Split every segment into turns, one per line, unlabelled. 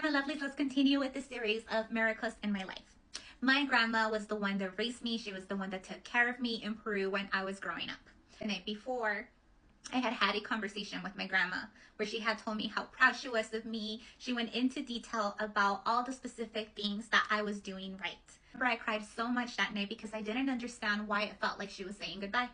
my lovelies, let's continue with the series of miracles in my life. My grandma was the one that raised me. She was the one that took care of me in Peru when I was growing up. The night before, I had a conversation with my grandma where she had told me how proud she was of me. She went into detail about all the specific things that I was doing right. I cried so much that night because I didn't understand why it felt like she was saying goodbye.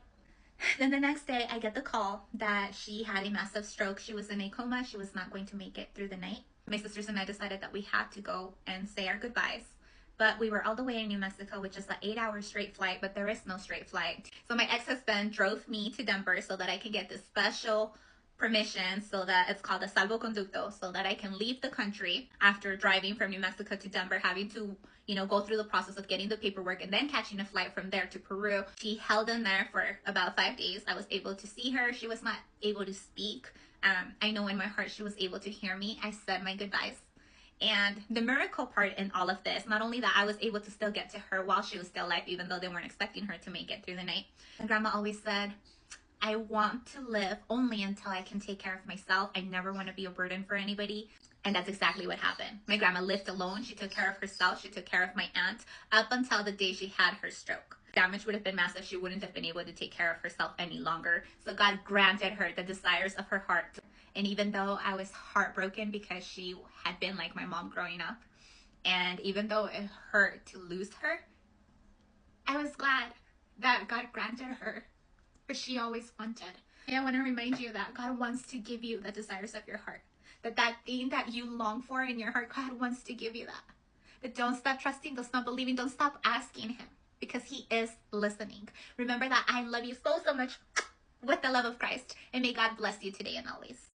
Then the next day, I get the call that she had a massive stroke. She was in a coma. She was not going to make it through the night. My sisters and I decided that we had to go and say our goodbyes. But we were all the way in New Mexico, which is an 8-hour straight flight, but there is no straight flight. So my ex-husband drove me to Denver so that I could get this special permission, so that it's called a salvoconducto, so that I can leave the country after driving from New Mexico to Denver, having to, go through the process of getting the paperwork and then catching a flight from there to Peru. She held in there for about 5 days. I was able to see her. She was not able to speak. I know in my heart she was able to hear me. I said my goodbyes. And the miracle part in all of this, not only that I was able to still get to her while she was still alive, even though they weren't expecting her to make it through the night. My grandma always said, I want to live only until I can take care of myself. I never want to be a burden for anybody. And that's exactly what happened. My grandma lived alone. She took care of herself. She took care of my aunt up until the day she had her stroke. Damage would have been massive. She wouldn't have been able to take care of herself any longer. So God granted her the desires of her heart. And even though I was heartbroken because she had been like my mom growing up, and even though it hurt to lose her, I was glad that God granted her what she always wanted. And I want to remind you that God wants to give you the desires of your heart. That thing that you long for in your heart, God wants to give you that. But don't stop trusting, don't stop believing, don't stop asking Him, because He is listening. Remember that I love you so much with the love of Christ. And may God bless you today and always.